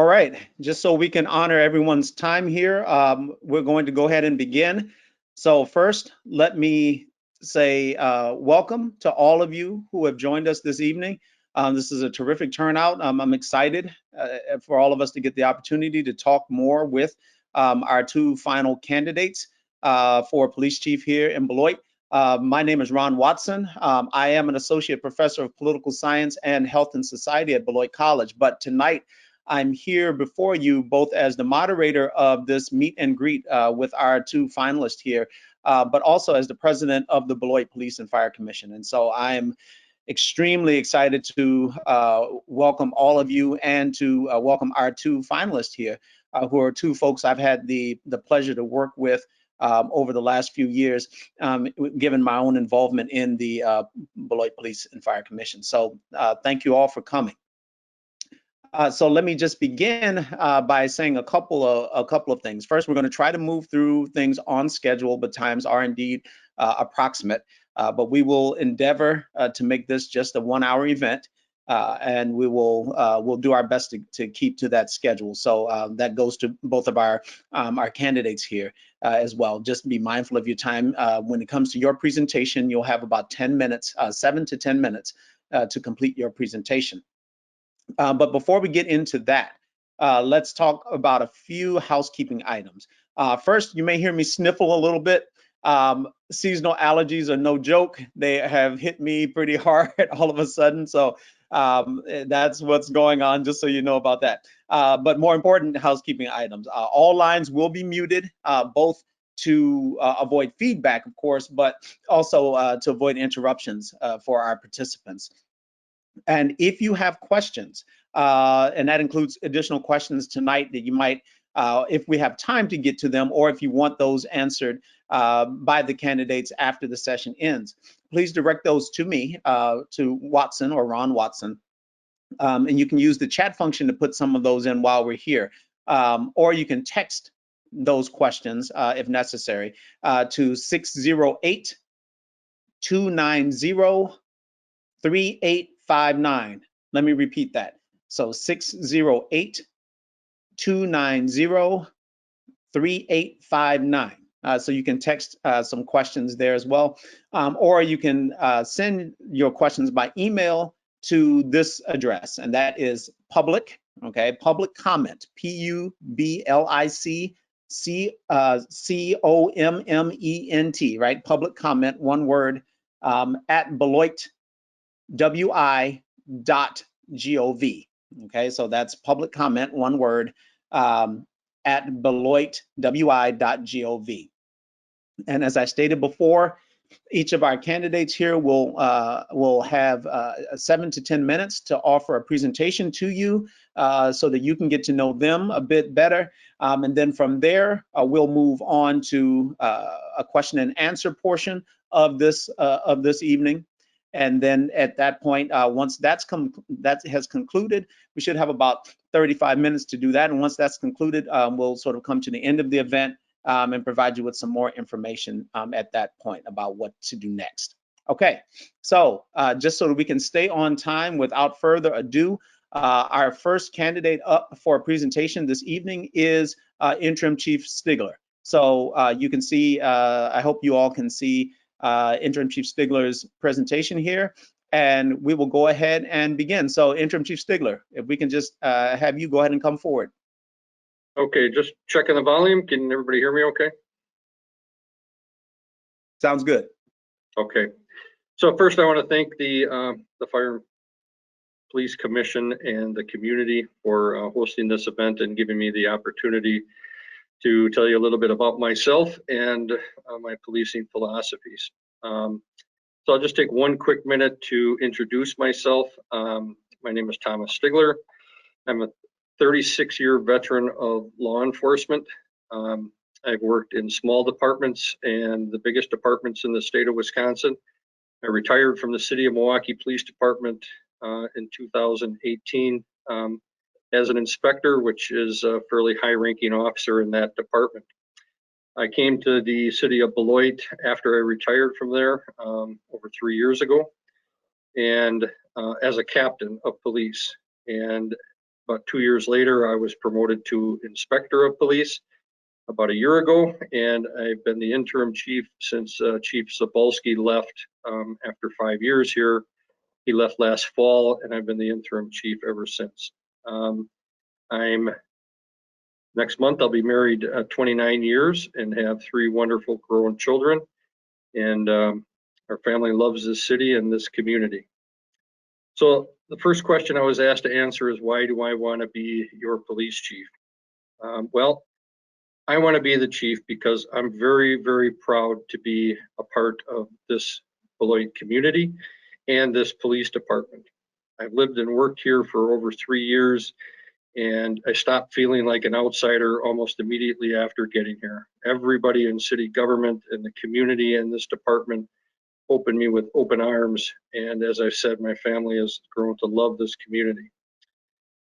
All right, just so we can honor everyone's time here, we're going to go ahead and begin. So first, let me say welcome to all of you who have joined us this evening. This is a terrific turnout. I'm excited for all of us to get the opportunity to talk more with our two final candidates for police chief here in Beloit. My name is Ron Watson. I am an associate professor of political science and health and society at Beloit College, but tonight I'm here before you both as the moderator of this meet and greet with our two finalists here, but also as the president of the Beloit Police and Fire Commission. And so I'm extremely excited to welcome all of you and to welcome our two finalists here, who are two folks I've had the pleasure to work with over the last few years, given my own involvement in the Beloit Police and Fire Commission. So thank you all for coming. So let me just begin by saying a couple of things. First, we're going to try to move through things on schedule, but times are indeed approximate. But we will endeavor to make this just a 1-hour event, and we'll do our best to keep to that schedule. So that goes to both of our candidates here as well. Just be mindful of your time. When it comes to your presentation, you'll have about 10 minutes, 7 to 10 minutes to complete your presentation. But before we get into that, let's talk about a few housekeeping items. First, you may hear me sniffle a little bit. Seasonal allergies are no joke. They have hit me pretty hard all of a sudden. So that's what's going on, just so you know about that. But more important, housekeeping items. All lines will be muted, both to avoid feedback, of course, but also to avoid interruptions for our participants. And if you have questions, and that includes additional questions tonight that you might, if we have time to get to them, or if you want those answered by the candidates after the session ends, please direct those to me, to Watson or Ron Watson. And you can use the chat function to put some of those in while we're here. Or you can text those questions if necessary to 608-290-3859. Let me repeat that. So 608-290-3859. So you can text some questions there as well, or you can send your questions by email to this address, and that is public, okay, public comment, PUBLICCOMMENT, right? Public comment, one word, at beloitwi.gov. Okay, so that's public comment, one word, at beloitwi.gov. And as I stated before, each of our candidates here will have 7 to 10 minutes to offer a presentation to you so that you can get to know them a bit better. And then from there, we'll move on to a question and answer portion of this evening. And then at that point, once that has concluded, we should have about 35 minutes to do that. And once that's concluded, we'll sort of come to the end of the event and provide you with some more information at that point about what to do next. Okay, so just so that we can stay on time, without further ado, our first candidate up for a presentation this evening is Interim Chief Stigler. So you can see, I hope you all can see Interim Chief Stigler's presentation here, and we will go ahead and begin. So Interim Chief Stigler, if we can just have you go ahead and come forward. Okay, just checking the volume. Can everybody hear me okay? Sounds good. Okay. So first I want to thank the Fire and Police Commission and the community for hosting this event and giving me the opportunity to tell you a little bit about myself and my policing philosophies. So I'll just take one quick minute to introduce myself. My name is Thomas Stigler. I'm a 36-year veteran of law enforcement. I've worked in small departments and the biggest departments in the state of Wisconsin. I retired from the City of Milwaukee Police Department in 2018 as an inspector, which is a fairly high-ranking officer in that department. I came to the City of Beloit after I retired from there over 3 years ago, and as a captain of police. And About 2 years later, I was promoted to Inspector of Police about a year ago, and I've been the interim chief since Chief Cebulski left after 5 years here. He left last fall, and I've been the interim chief ever since. Next month, I'll be married 29 years and have 3 wonderful grown children, and our family loves this city and this community. So the first question I was asked to answer is, why do I want to be your police chief? Well, I want to be the chief because I'm very, very proud to be a part of this Beloit community and this police department. I've lived and worked here for over 3 years, and I stopped feeling like an outsider almost immediately after getting here. Everybody in city government and the community and this department opened me with open arms, and as I said, my family has grown to love this community.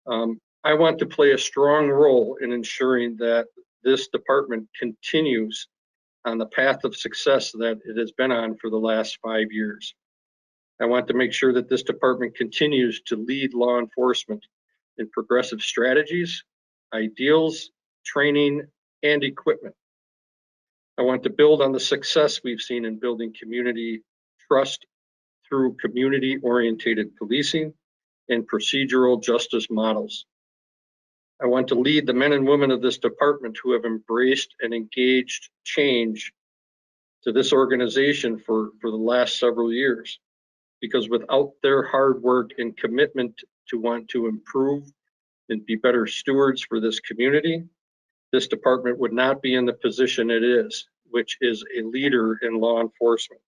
I want to play a strong role in ensuring that this department continues on the path of success that it has been on for the last 5 years. I want to make sure that this department continues to lead law enforcement in progressive strategies, ideals, training, and equipment. I want to build on the success we've seen in building community trust through community-oriented policing and procedural justice models. I want to lead the men and women of this department who have embraced and engaged change to this organization for the last several years. Because without their hard work and commitment to want to improve and be better stewards for this community, this department would not be in the position it is, which is a leader in law enforcement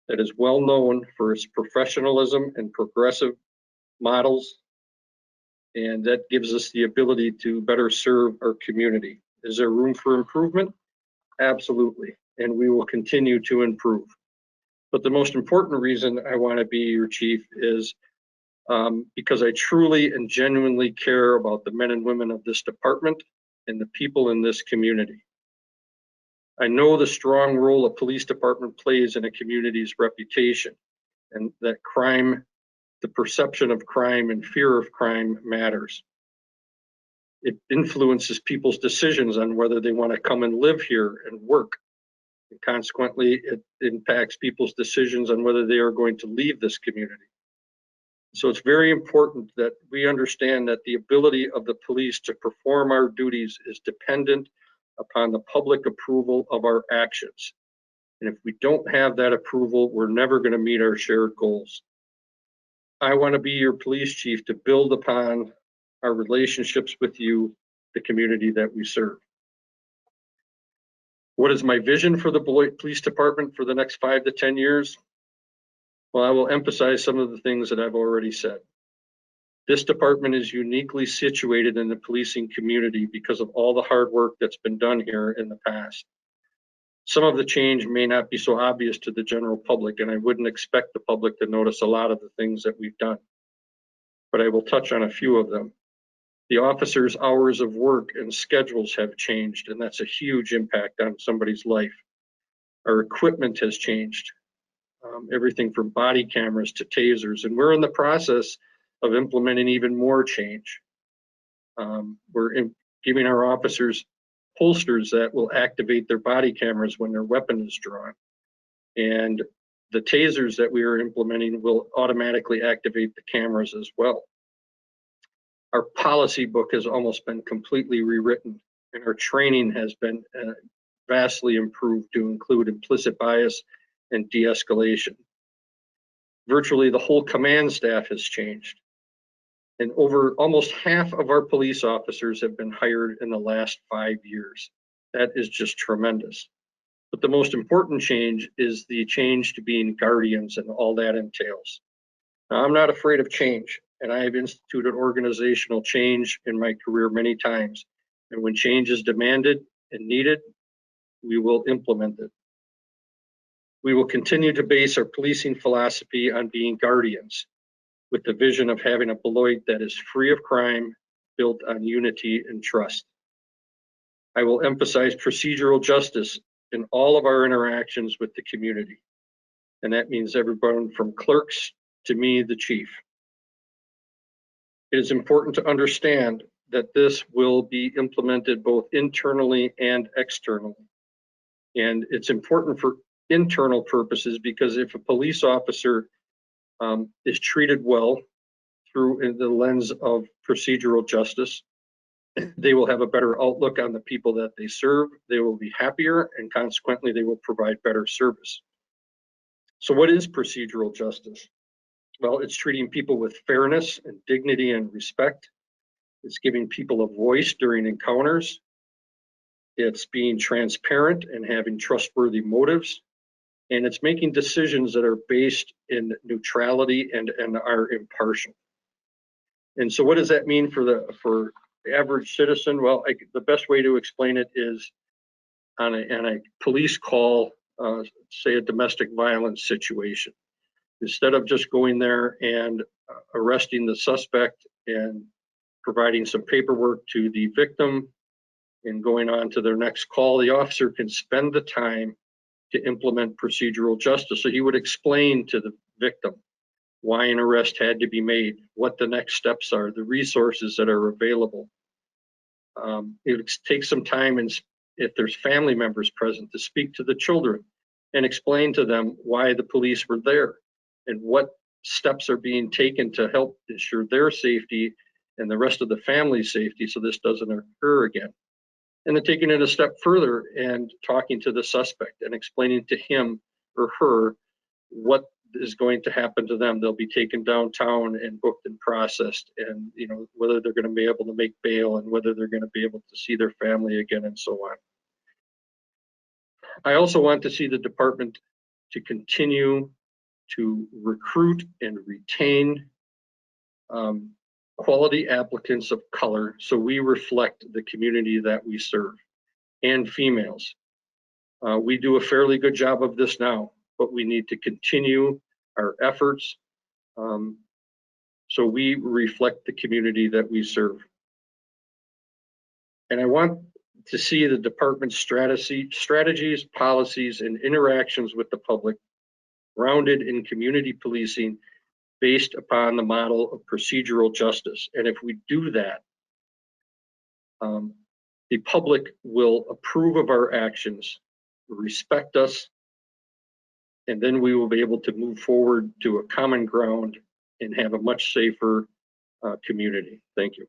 that is well known for its professionalism and progressive models, and that gives us the ability to better serve our community. Is there room for improvement? Absolutely, and we will continue to improve. But the most important reason I want to be your chief is because I truly and genuinely care about the men and women of this department and the people in this community. I know the strong role a police department plays in a community's reputation, and that crime, the perception of crime and fear of crime matters. It influences people's decisions on whether they want to come and live here and work. And consequently, it impacts people's decisions on whether they are going to leave this community. So it's very important that we understand that the ability of the police to perform our duties is dependent upon the public approval of our actions. And if we don't have that approval, we're never going to meet our shared goals. I want to be your police chief to build upon our relationships with you, the community that we serve. What is my vision for the Beloit Police Department for the next 5 to 10 years? Well, I will emphasize some of the things that I've already said. This department is uniquely situated in the policing community because of all the hard work that's been done here in the past. Some of the change may not be so obvious to the general public, and I wouldn't expect the public to notice a lot of the things that we've done, but I will touch on a few of them. The officers' hours of work and schedules have changed, and that's a huge impact on somebody's life. Our equipment has changed, everything from body cameras to tasers, and we're in the process of implementing even more change. We're giving our officers holsters that will activate their body cameras when their weapon is drawn. And the tasers that we are implementing will automatically activate the cameras as well. Our policy book has almost been completely rewritten, and our training has been vastly improved to include implicit bias and de-escalation. Virtually the whole command staff has changed. And over almost half of our police officers have been hired in the last 5 years. That is just tremendous. But the most important change is the change to being guardians and all that entails. Now, I'm not afraid of change, and I have instituted organizational change in my career many times. And when change is demanded and needed, we will implement it. We will continue to base our policing philosophy on being guardians, with the vision of having a Beloit that is free of crime, built on unity and trust. I will emphasize procedural justice in all of our interactions with the community. And that means everyone from clerks to me, the chief. It is important to understand that this will be implemented both internally and externally. And it's important for internal purposes because if a police officer is treated well through in the lens of procedural justice, they will have a better outlook on the people that they serve. They will be happier, and consequently, they will provide better service. So what is procedural justice? Well, it's treating people with fairness and dignity and respect. It's giving people a voice during encounters. It's being transparent and having trustworthy motives. And it's making decisions that are based in neutrality and are impartial. And so what does that mean for the average citizen? Well, the best way to explain it is on a police call, say a domestic violence situation. Instead of just going there and arresting the suspect and providing some paperwork to the victim and going on to their next call, the officer can spend the time to implement procedural justice. So he would explain to the victim why an arrest had to be made, what the next steps are, the resources that are available. It takes some time, and if there's family members present, to speak to the children and explain to them why the police were there and what steps are being taken to help ensure their safety and the rest of the family's safety so this doesn't occur again. And then taking it a step further and talking to the suspect and explaining to him or her what is going to happen to them. They'll be taken downtown and booked and processed, and whether they're going to be able to make bail and whether they're going to be able to see their family again and so on. I also want to see the department to continue to recruit and retain quality applicants of color so we reflect the community that we serve, and females. We do a fairly good job of this now, but we need to continue our efforts so we reflect the community that we serve. And I want to see the department's strategies, policies, and interactions with the public grounded in community policing based upon the model of procedural justice. And if we do that, the public will approve of our actions, respect us, and then we will be able to move forward to a common ground and have a much safer community. Thank you.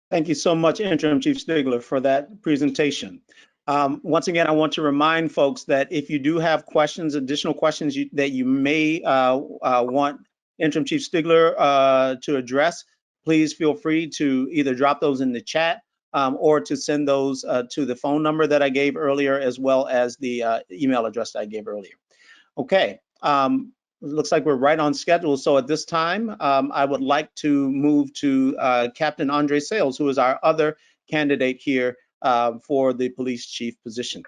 Thank you so much, Interim Chief Stigler, for that presentation. Once again, I want to remind folks that if you do have questions, additional questions that you may want Interim Chief Stigler to address, please feel free to either drop those in the chat or to send those to the phone number that I gave earlier, as well as the email address that I gave earlier. Okay, looks like we're right on schedule. So at this time, I would like to move to Captain Andre Sayles, who is our other candidate here for the police chief position.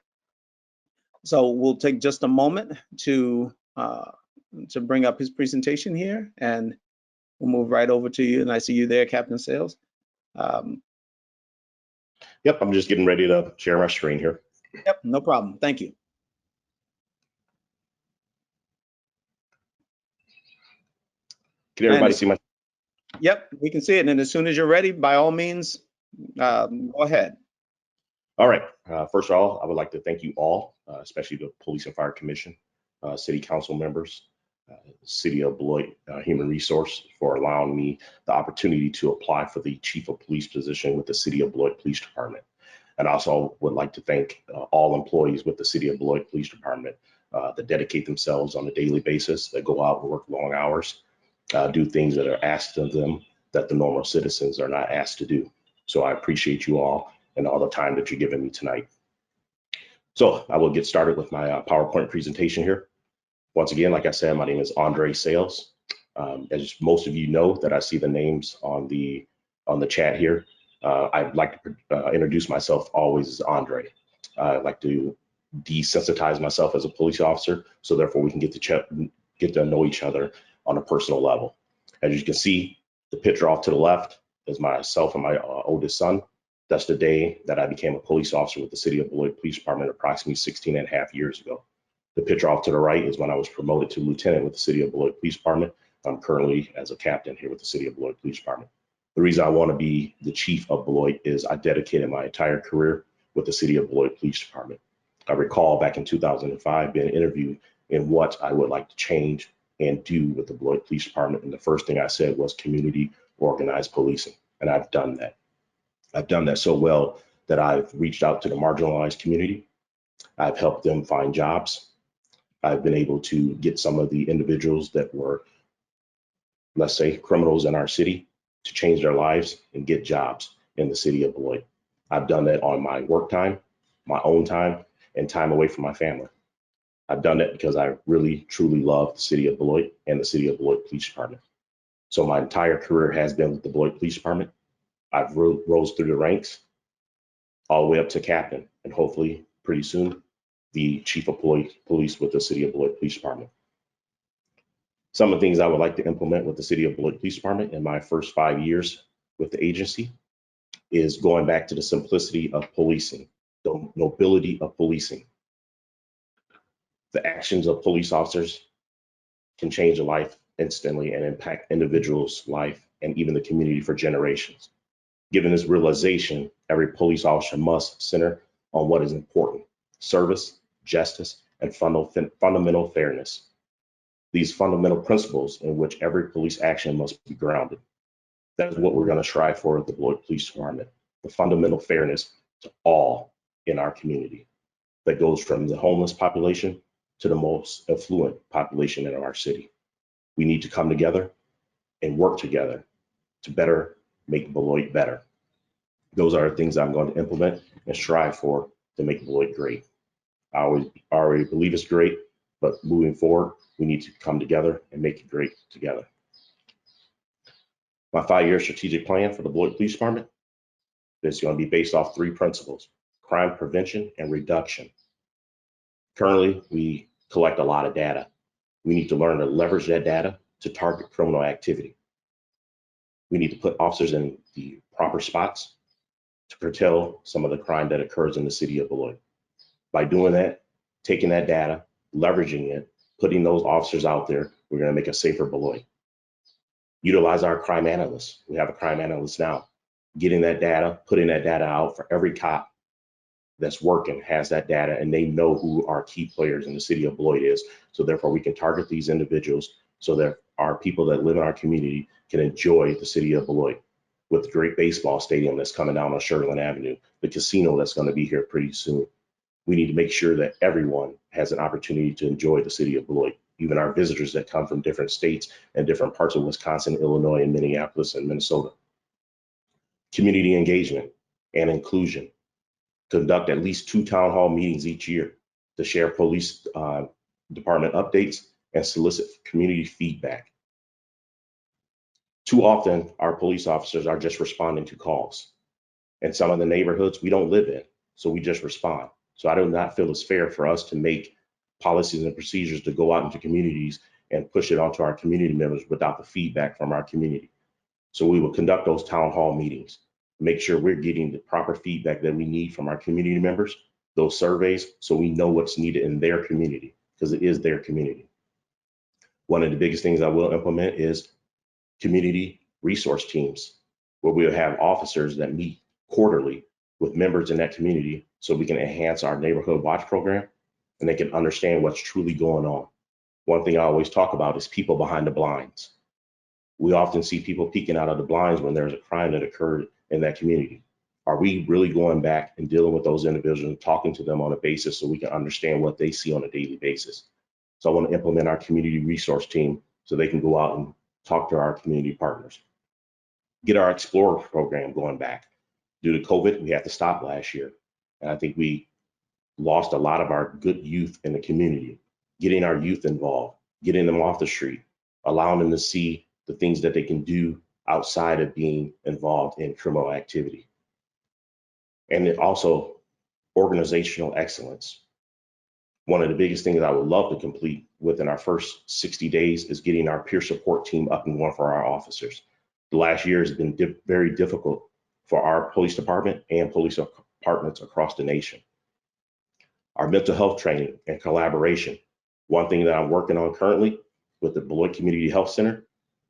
So we'll take just a moment to bring up his presentation here, and we'll move right over to you. And I see you there, Captain Sayles. Yep, I'm just getting ready to share my screen here. Yep, no problem. Thank you. Can everybody see my? Yep, we can see it. And as soon as you're ready, by all means, go ahead. All right. First of all, I would like to thank you all, especially the Police and Fire Commission, City Council members, City of Beloit Human Resource, for allowing me the opportunity to apply for the Chief of Police position with the City of Beloit Police Department. And also would like to thank all employees with the City of Beloit Police Department that dedicate themselves on a daily basis, that go out and work long hours, do things that are asked of them that the normal citizens are not asked to do. So I appreciate you all and all the time that you're giving me tonight. So I will get started with my PowerPoint presentation here. Once again, like I said, my name is Andre Sayles. As most of you know that I see the names on the chat here, I'd like to introduce myself always as Andre. I'd like to desensitize myself as a police officer, so therefore we can get to know each other on a personal level. As you can see, the picture off to the left is myself and my oldest son. That's the day that I became a police officer with the City of Beloit Police Department approximately 16 and a half years ago. The picture off to the right is when I was promoted to lieutenant with the City of Beloit Police Department I'm currently as a captain here with the City of Beloit Police Department. The reason I want to be the chief of Beloit is I dedicated my entire career with the City of Beloit Police Department. I recall back in 2005 being interviewed in what I would like to change and do with the Beloit Police Department. And the first thing I said was community organized policing. And I've done that. I've done that so well that I've reached out to the marginalized community. I've helped them find jobs. I've been able to get some of the individuals that were, let's say, criminals in our city to change their lives and get jobs in the city of Beloit. I've done that on my work time, my own time, and time away from my family. I've done that because I really, truly love the city of Beloit and the city of Beloit Police Department. So my entire career has been with the Beloit Police Department. I've rose through the ranks all the way up to captain, and hopefully pretty soon, the chief of police with the city of Beloit Police Department. Some of the things I would like to implement with the city of Beloit Police Department in my first 5 years with the agency is going back to the simplicity of policing, the nobility of policing. The actions of police officers can change a life instantly and impact individuals' life and even the community for generations. Given this realization, every police officer must center on what is important: service, justice, and fundamental fairness. These fundamental principles in which every police action must be grounded. That is what we're going to strive for at the Beloit Police Department, the fundamental fairness to all in our community. That goes from the homeless population to the most affluent population in our city. We need to come together and work together to better make Beloit better. Those are the things I'm going to implement and strive for to make Beloit great. I already believe it's great, but moving forward, we need to come together and make it great together. My 5-year strategic plan for the Beloit Police Department is going to be based off 3 principles: crime prevention and reduction. Currently, we collect a lot of data. We need to learn to leverage that data to target criminal activity. We need to put officers in the proper spots to curtail some of the crime that occurs in the city of Beloit. By doing that, taking that data, leveraging it, putting those officers out there, we're going to make a safer Beloit. Utilize our crime analysts. We have a crime analyst now. Getting that data, putting that data out for every cop that's working has that data, and they know who our key players in the city of Beloit is. So therefore, we can target these individuals so that our people that live in our community can enjoy the city of Beloit with the great baseball stadium that's coming down on Sherland Avenue, the casino that's going to be here pretty soon. We need to make sure that everyone has an opportunity to enjoy the city of Beloit, even our visitors that come from different states and different parts of Wisconsin, Illinois, and Minneapolis and Minnesota. Community engagement and inclusion. Conduct at least 2 town hall meetings each year to share police department updates and solicit community feedback. Too often, our police officers are just responding to calls. In some of the neighborhoods we don't live in, so we just respond. So I do not feel it's fair for us to make policies and procedures to go out into communities and push it onto our community members without the feedback from our community. So we will conduct those town hall meetings, make sure we're getting the proper feedback that we need from our community members, those surveys, so we know what's needed in their community, because it is their community. One of the biggest things I will implement is community resource teams, where we'll have officers that meet quarterly with members in that community so we can enhance our neighborhood watch program and they can understand what's truly going on. One thing I always talk about is people behind the blinds. We often see people peeking out of the blinds when there's a crime that occurred in that community. Are we really going back and dealing with those individuals and talking to them on a basis so we can understand what they see on a daily basis? So I want to implement our community resource team so they can go out and talk to our community partners. Get our Explorer program going back. Due to COVID, we had to stop last year. And I think we lost a lot of our good youth in the community. Getting our youth involved, getting them off the street, allowing them to see the things that they can do outside of being involved in criminal activity. And then also organizational excellence. One of the biggest things I would love to complete within our first 60 days is getting our peer support team up and going for our officers. The last year has been very difficult for our police department and police departments across the nation. Our mental health training and collaboration. One thing that I'm working on currently with the Beloit Community Health Center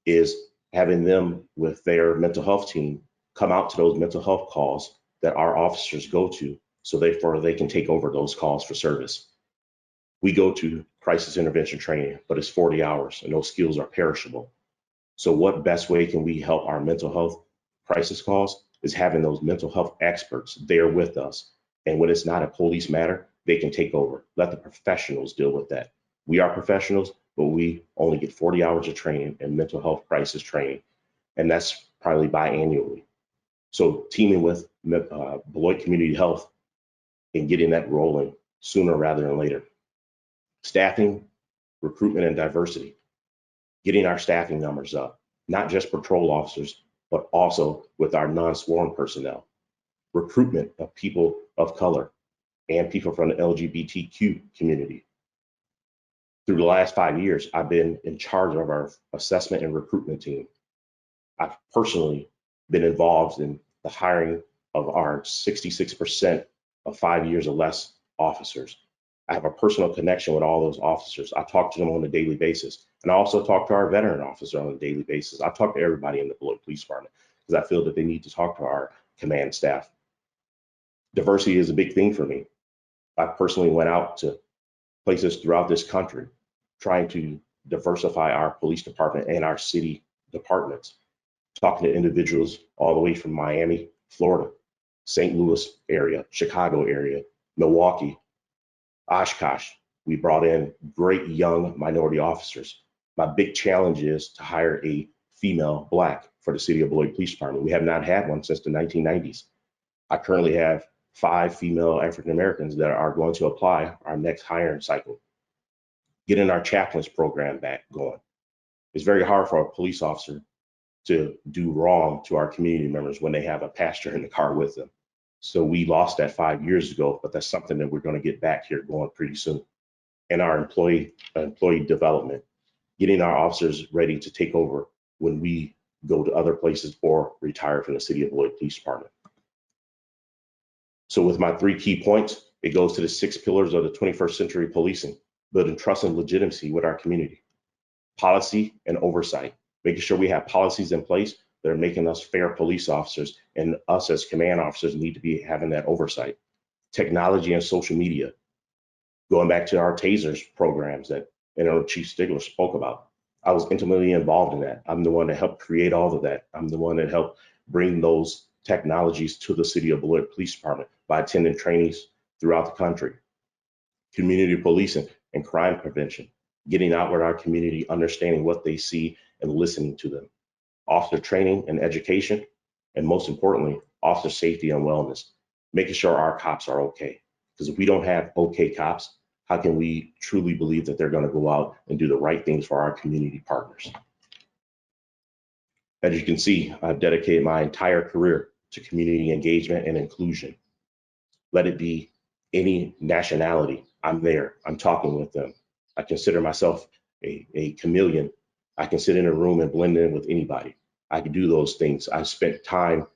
is having them with their mental health team come out to those mental health calls that our officers go to, so therefore they can take over those calls for service. We go to crisis intervention training, but it's 40 hours and those skills are perishable. So what best way can we help our mental health crisis calls is having those mental health experts there with us. And when it's not a police matter, they can take over. Let the professionals deal with that. We are professionals, but we only get 40 hours of training in mental health crisis training. And that's probably biannually. So teaming with Beloit Community Health and getting that rolling sooner rather than later. Staffing, recruitment, and diversity. Getting our staffing numbers up, not just patrol officers, but also with our non-sworn personnel. Recruitment of people of color and people from the LGBTQ community. Through the last 5 years, I've been in charge of our assessment and recruitment team. I've personally been involved in the hiring of our 66% of 5 years or less officers. I have a personal connection with all those officers. I talk to them on a daily basis. And I also talk to our veteran officer on a daily basis. I talk to everybody in the Beloit Police Department because I feel that they need to talk to our command staff. Diversity is a big thing for me. I personally went out to places throughout this country trying to diversify our police department and our city departments, talking to individuals all the way from Miami, Florida, St. Louis area, Chicago area, Milwaukee, Oshkosh. We brought in great young minority officers. My big challenge is to hire a female Black for the city of Beloit Police Department. We have not had one since the 1990s. I currently have 5 female African Americans that are going to apply our next hiring cycle. Getting our chaplains program back going. It's very hard for a police officer to do wrong to our community members when they have a pastor in the car with them. So we lost that 5 years ago, but that's something that we're going to get back here going pretty soon. And our employee development, getting our officers ready to take over when we go to other places or retire from the city of Beloit Police Department. So with my 3 key points, it goes to the 6 pillars of the 21st century policing, building trust and legitimacy with our community. Policy and oversight, making sure we have policies in place that are making us fair police officers, and us as command officers need to be having that oversight. Technology and social media, going back to our tasers programs that Chief Stigler spoke about. I was intimately involved in that. I'm the one that helped create all of that. I'm the one that helped bring those technologies to the city of Beloit Police Department by attending trainings throughout the country. Community policing and crime prevention, getting out with our community, understanding what they see and listening to them. Officer training and education, and most importantly, officer safety and wellness, making sure our cops are okay. Because if we don't have okay cops, how can we truly believe that they're going to go out and do the right things for our community partners? As you can see, I've dedicated my entire career to community engagement and inclusion. Let it be any nationality, I'm there, I'm talking with them. I consider myself a chameleon. I can sit in a room and blend in with anybody. I can do those things. I spent time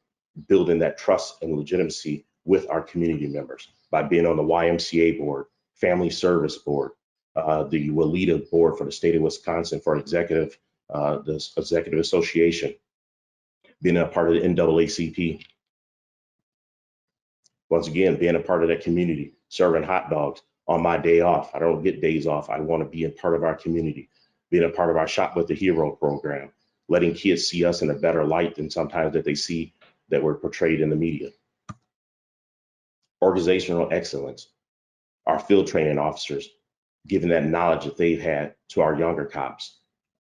building that trust and legitimacy with our community members by being on the YMCA board, Family Service Board, the WALIDA board for the state of Wisconsin for the Executive Association, being a part of the NAACP. Once again, being a part of that community, serving hot dogs on my day off. I don't get days off. I want to be a part of our community, being a part of our Shop with the Hero program, letting kids see us in a better light than sometimes that they see that we're portrayed in the media. Organizational excellence, our field training officers, giving that knowledge that they've had to our younger cops,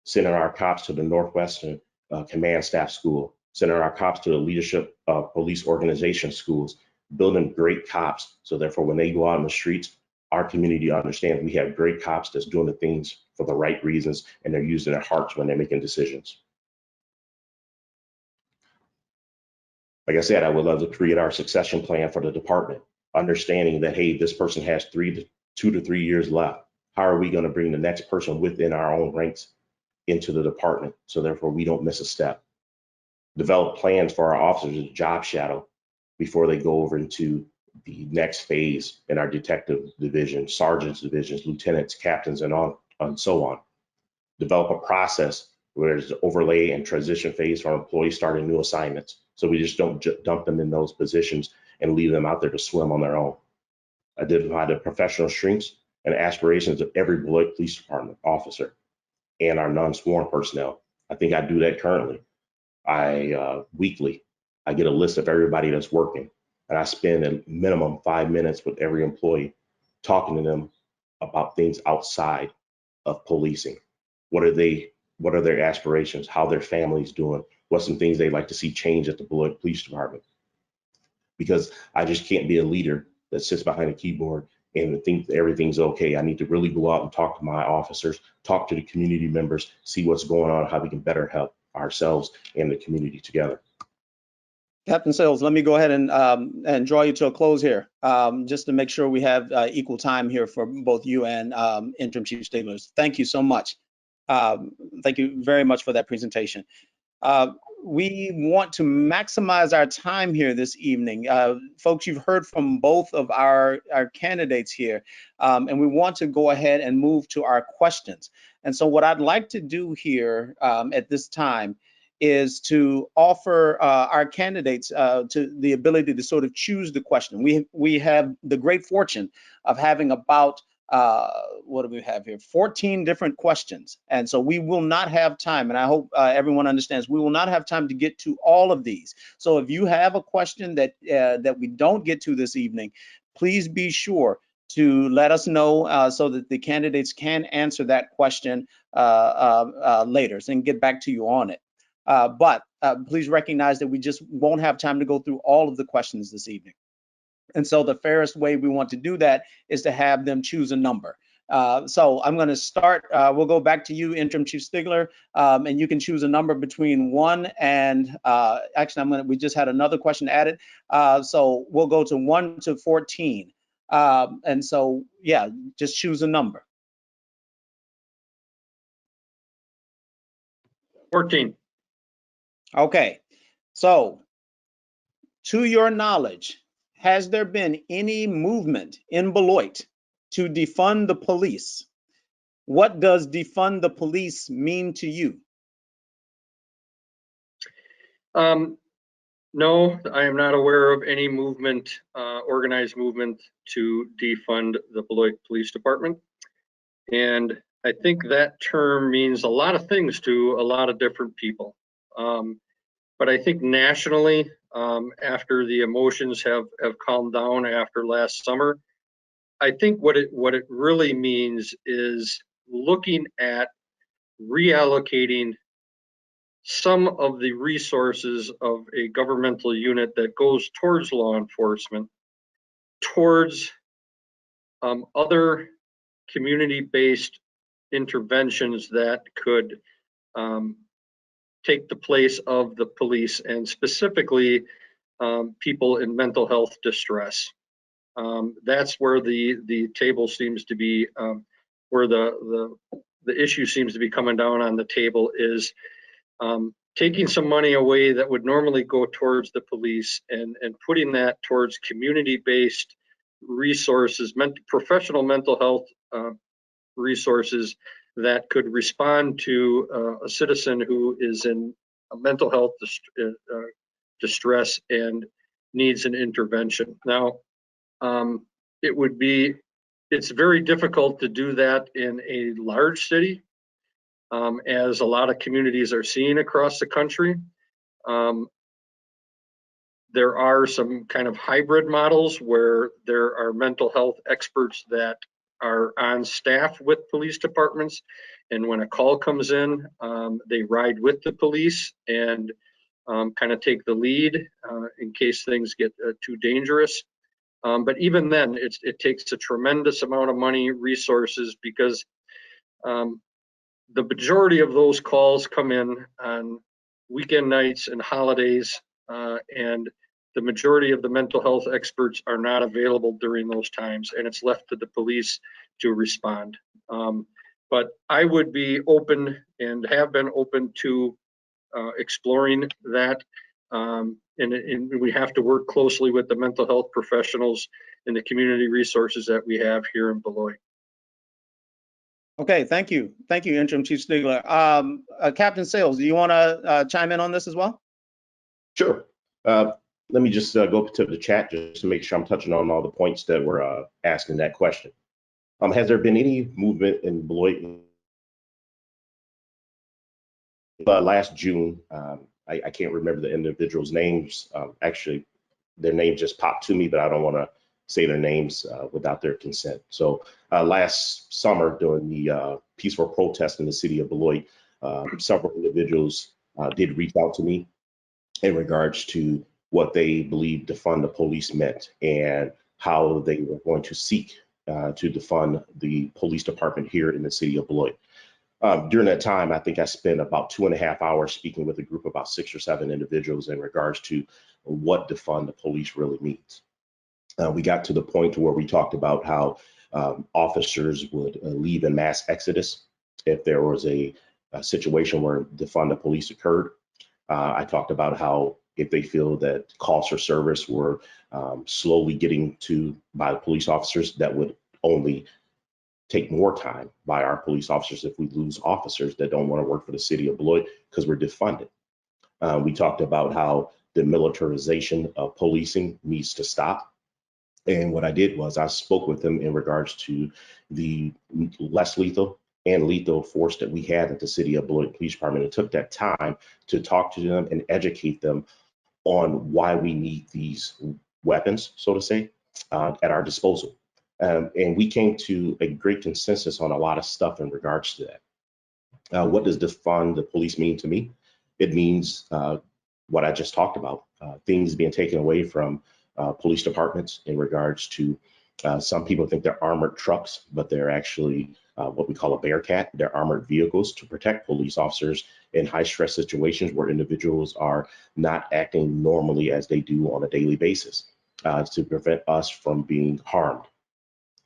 sending our cops to the Northwestern Command Staff School, sending our cops to the Leadership Police Organization schools, building great cops. So therefore, when they go out in the streets, our community understands we have great cops that's doing the things for the right reasons, and they're using their hearts when they're making decisions. Like I said, I would love to create our succession plan for the department, understanding that, hey, this person has 2 to 3 years left. How are we going to bring the next person within our own ranks into the department, so therefore we don't miss a step? Develop plans for our officers to job shadow before they go over into the next phase in our detective division, sergeants divisions, lieutenants, captains, and so on. Develop a process where there's an overlay and transition phase for our employees starting new assignments. So we just don't dump them in those positions and leave them out there to swim on their own. Identify the professional strengths and aspirations of every Beloit Police Department officer and our non-sworn personnel. I think I do that currently. Weekly, I get a list of everybody that's working, and I spend a minimum 5 minutes with every employee talking to them about things outside of policing. What are their aspirations? How their family's doing? What's some things they'd like to see change at the Beloit Police Department? Because I just can't be a leader that sits behind a keyboard and think everything's okay. I need to really go out and talk to my officers, talk to the community members, see what's going on, how we can better help ourselves and the community together. Captain Sayles, let me go ahead and draw you to a close here, just to make sure we have equal time here for both you and Interim Chief Stigler. Thank you so much. Thank you very much for that presentation. We want to maximize our time here this evening. Folks, you've heard from both of our candidates here, and we want to go ahead and move to our questions. And so what I'd like to do here at this time is to offer our candidates to the ability to sort of choose the question. We have the great fortune of having about what do we have here? 14 different questions. And so we will not have time, and I hope everyone understands, we will not have time to get to all of these. So if you have a question that we don't get to this evening, please be sure to let us know so that the candidates can answer that question later and get back to you on it. But please recognize that we just won't have time to go through all of the questions this evening. And so the fairest way we want to do that is to have them choose a number. So I'm going to start. We'll go back to you, Interim Chief Stigler, and you can choose a number between 1 and actually, we just had another question added. So we'll go to 1 to 14. And so, yeah, just choose a number. 14. Okay. So, to your knowledge, has there been any movement in Beloit to defund the police? What does defund the police mean to you? No, I am not aware of any movement, organized movement to defund the Beloit Police Department. And I think that term means a lot of things to a lot of different people. But I think nationally, after the emotions have calmed down after last summer, I think what it really means is looking at reallocating some of the resources of a governmental unit that goes towards law enforcement, towards other community-based interventions that could take the place of the police, and specifically people in mental health distress. That's where the table seems to be, where the issue seems to be coming down on the table, is taking some money away that would normally go towards the police and putting that towards community-based resources, professional mental health resources that could respond to a citizen who is in a mental health distress and needs an intervention. Now, it's very difficult to do that in a large city, as a lot of communities are seeing across the country. There are some kind of hybrid models where there are mental health experts that are on staff with police departments, and when a call comes in, they ride with the police and kind of take the lead in case things get too dangerous. But even then, it takes a tremendous amount of money, resources, because the majority of those calls come in on weekend nights and holidays, and the majority of the mental health experts are not available during those times, and it's left to the police to respond. But I would be open and have been open to exploring that, and we have to work closely with the mental health professionals and the community resources that we have here in Beloit. Okay, thank you. Thank you, Interim Chief Stigler. Captain Sayles, do you want to chime in on this as well? Sure. Let me just go to the chat just to make sure I'm touching on all the points that were asking that question. Has there been any movement in Beloit? Last June, I can't remember the individuals' names. Actually, their name just popped to me, but I don't want to say their names without their consent. So last summer, during the peaceful protest in the city of Beloit, several individuals did reach out to me in regards to what they believed defund the police meant and how they were going to seek to defund the police department here in the city of Beloit. During that time, I think I spent about 2.5 hours speaking with a group of about 6 or 7 individuals in regards to what defund the police really means. We got to the point where we talked about how officers would leave in mass exodus if there was a situation where defund the police occurred. I talked about how if they feel that calls for service were slowly getting to by the police officers, that would only take more time by our police officers if we lose officers that don't want to work for the city of Beloit because we're defunded. We talked about how the militarization of policing needs to stop. And what I did was I spoke with them in regards to the less lethal and lethal force that we had at the city of Beloit Police Department. It took that time to talk to them and educate them on why we need these weapons, so to say, at our disposal. And we came to a great consensus on a lot of stuff in regards to that. What does defund the police mean to me? It means what I just talked about, things being taken away from police departments in regards to some people think they're armored trucks, but they're actually what we call a Bearcat. They're armored vehicles to protect police officers in high stress situations where individuals are not acting normally as they do on a daily basis to prevent us from being harmed.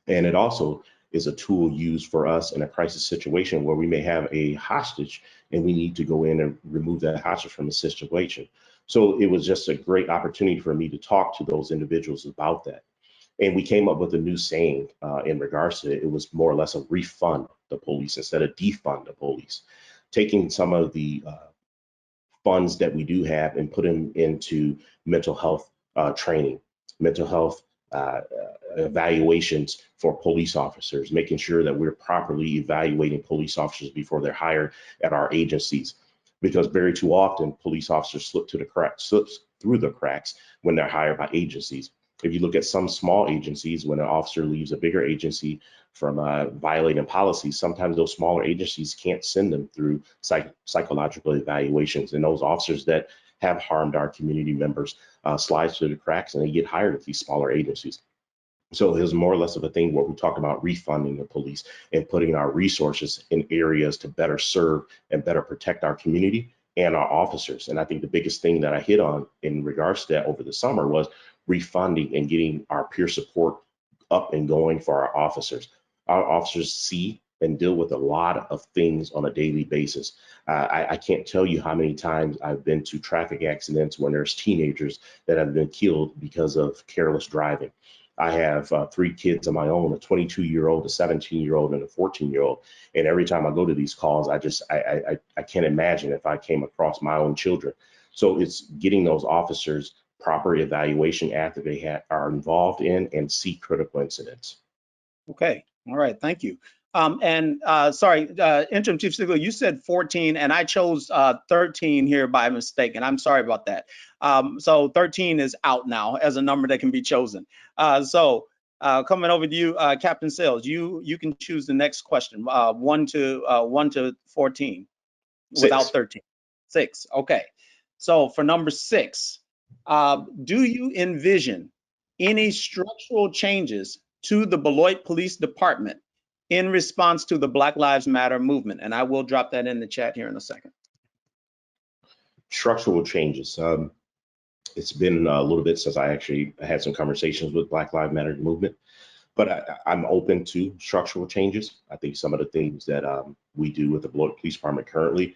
And it also is a tool used for us in a crisis situation where we may have a hostage and we need to go in and remove that hostage from the situation. So it was just a great opportunity for me to talk to those individuals about that. And we came up with a new saying in regards to it. It was more or less a refund the police instead of defund the police, taking some of the funds that we do have and put them into mental health training, mental health evaluations for police officers, making sure that we're properly evaluating police officers before they're hired at our agencies. Because very too often police officers slip through the cracks when they're hired by agencies. If you look at some small agencies, when an officer leaves a bigger agency from violating policies, sometimes those smaller agencies can't send them through psychological evaluations. And those officers that have harmed our community members slide through the cracks and they get hired at these smaller agencies. So it was more or less of a thing where we talk about refunding the police and putting our resources in areas to better serve and better protect our community and our officers. And I think the biggest thing that I hit on in regards to that over the summer was refunding and getting our peer support up and going for our officers. Our officers see and deal with a lot of things on a daily basis. I can't tell you how many times I've been to traffic accidents when there's teenagers that have been killed because of careless driving. I have 3 kids of my own, a 22-year-old, a 17-year-old, and a 14-year-old. And every time I go to these calls, I can't imagine if I came across my own children. So it's getting those officers proper evaluation after they are involved in and see critical incidents. Okay, all right, thank you. Sorry, Interim Chief Stigler, you said 14, and I chose 13 here by mistake, and I'm sorry about that. So 13 is out now as a number that can be chosen. Coming over to you, Captain Sayles, you can choose the next question, 1 to 14, without 13. 6. Okay. So for number 6, do you envision any structural changes to the Beloit Police Department in response to the Black Lives Matter movement? And I will drop that in the chat here in a second. Structural changes. It's been a little bit since I actually had some conversations with Black Lives Matter movement, but I'm open to structural changes. I think some of the things that we do with the Beloit Police Department currently,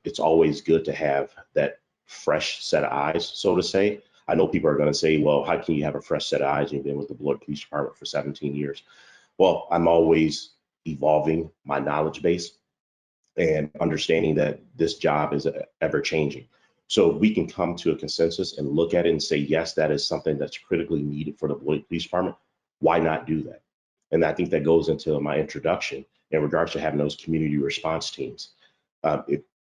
it's always good to have that fresh set of eyes, so to say. I know people are going to say, well, how can you have a fresh set of eyes? You've been with the Beloit Police Department for 17 years. Well, I'm always evolving my knowledge base and understanding that this job is ever changing. So if we can come to a consensus and look at it and say, yes, that is something that's critically needed for the Beloit Police Department, why not do that? And I think that goes into my introduction in regards to having those community response teams.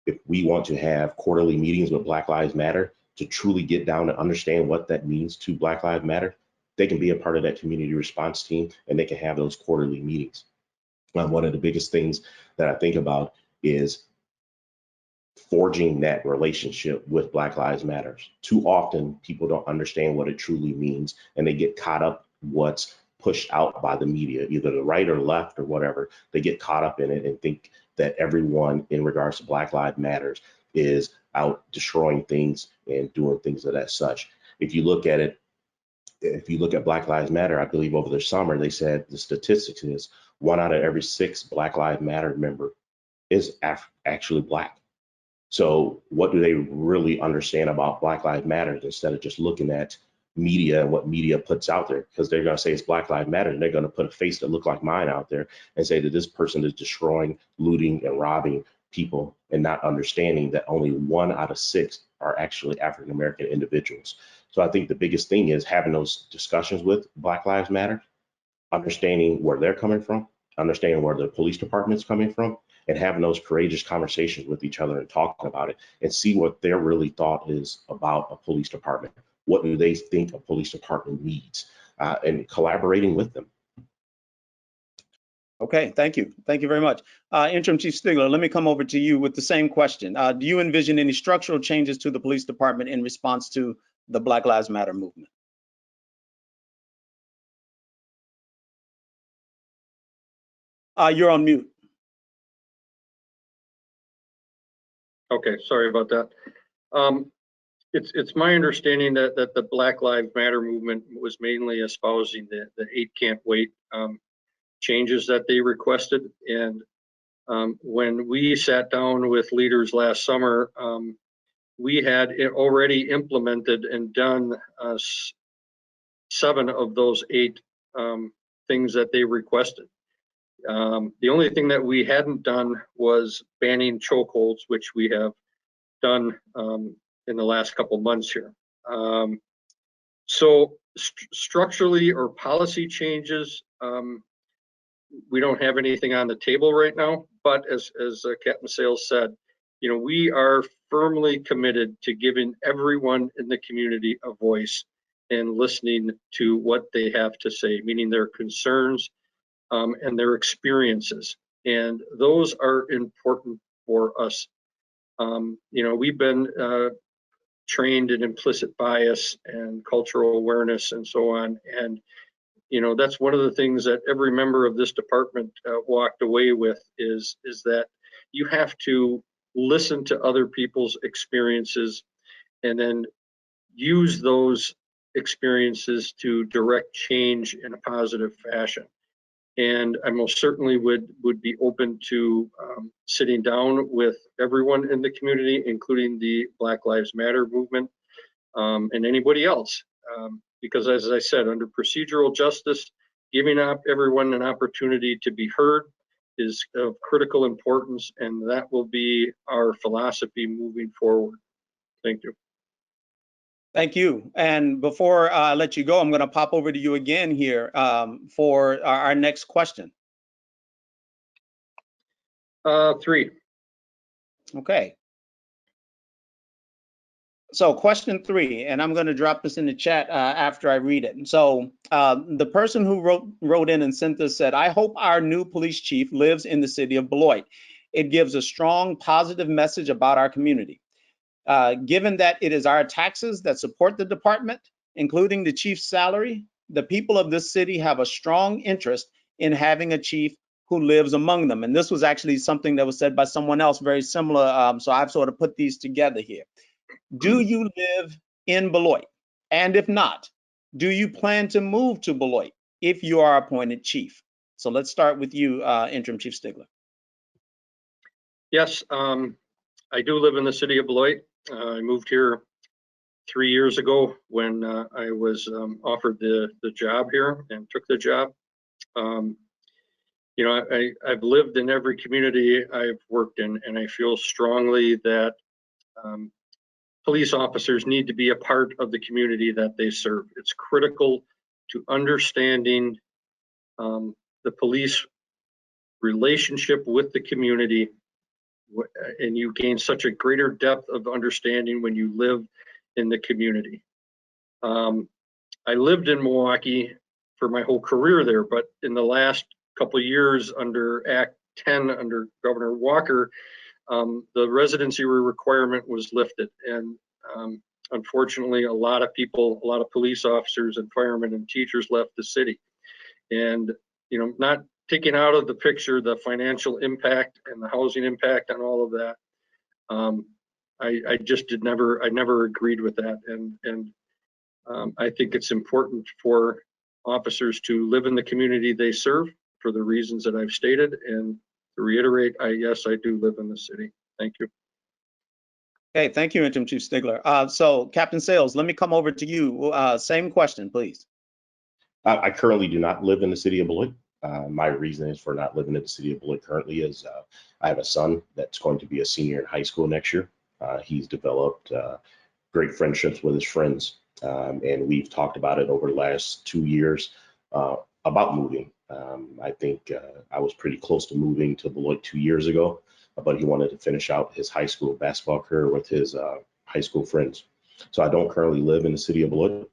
If we want to have quarterly meetings with Black Lives Matter to truly get down and understand what that means to Black Lives Matter, they can be a part of that community response team and they can have those quarterly meetings. One of the biggest things that I think about is forging that relationship with Black Lives Matter. Too often people don't understand what it truly means and they get caught up what's pushed out by the media, either the right or left or whatever. They get caught up in it and think that everyone in regards to Black Lives Matter is out destroying things and doing things of that such. If you look at it, if you look at Black Lives Matter, I believe over the summer, they said the statistics is 1 out of every 6 Black Lives Matter member is actually Black. So what do they really understand about Black Lives Matter instead of just looking at media and what media puts out there? Because they're going to say it's Black Lives Matter and they're going to put a face that look like mine out there and say that this person is destroying, looting, and robbing people and not understanding that only 1 out of 6 are actually African American individuals. So I think the biggest thing is having those discussions with Black Lives Matter, understanding where they're coming from, understanding where the police department's coming from, and having those courageous conversations with each other and talking about it and see what their really thought is about a police department. What do they think a police department needs? And collaborating with them. Okay, thank you. Thank you very much. Interim Chief Stigler, let me come over to you with the same question. Do you envision any structural changes to the police department in response to the Black Lives Matter movement? You're on mute. Okay, sorry about that. It's my understanding that the Black Lives Matter movement was mainly espousing the 8 can't wait changes that they requested. And when we sat down with leaders last summer, we had already implemented and done 7 of those 8 things that they requested. The only thing that we hadn't done was banning chokeholds, which we have done in the last couple months here. So structurally or policy changes, we don't have anything on the table right now, but as Captain Sayles said, you know, we are firmly committed to giving everyone in the community a voice and listening to what they have to say, meaning their concerns and their experiences. And those are important for us. You know, we've been trained in implicit bias and cultural awareness and so on. And, you know, that's one of the things that every member of this department walked away with is that you have to listen to other people's experiences and then use those experiences to direct change in a positive fashion. And I most certainly would be open to sitting down with everyone in the community, including the Black Lives Matter movement and anybody else. Because as I said, under procedural justice, giving up everyone an opportunity to be heard is of critical importance, and that will be our philosophy moving forward. Thank you. Thank you. And before I let you go, I'm going to pop over to you again here for our next question. 3. Okay. So question 3, and I'm going to drop this in the chat after I read it. So the person who wrote in and sent this said, I hope our new police chief lives in the city of Beloit. It gives a strong, positive message about our community. Given that it is our taxes that support the department, including the chief's salary, the people of this city have a strong interest in having a chief who lives among them. And this was actually something that was said by someone else very similar. So I've sort of put these together here. Do you live in Beloit? And if not, do you plan to move to Beloit if you are appointed chief? So let's start with you, Interim Chief Stigler. Yes, I do live in the city of Beloit. I moved here 3 years ago when I was offered the job here and took the job. you know, I've lived in every community I've worked in, and I feel strongly that police officers need to be a part of the community that they serve. It's critical to understanding the police relationship with the community, and you gain such a greater depth of understanding when you live in the community. I lived in Milwaukee for my whole career there, but in the last couple of years under Act 10 under Governor Walker, the residency requirement was lifted, and unfortunately, a lot of people, a lot of police officers and firemen and teachers left the city. And you know, not taking out of the picture the financial impact and the housing impact and all of that, I just I never agreed with that. And I think it's important for officers to live in the community they serve for the reasons that I've stated. And to reiterate, yes, I do live in the city. Thank you. Okay, thank you, Interim Chief Stigler. So Captain Sayles, let me come over to you. Same question, please. I currently do not live in the city of Beloit. My reason for not living in the city of Beloit currently is I have a son that's going to be a senior in high school next year. He's developed great friendships with his friends, and we've talked about it over the last 2 years about moving. I think I was pretty close to moving to Beloit 2 years ago, but he wanted to finish out his high school basketball career with his high school friends. So I don't currently live in the city of Beloit.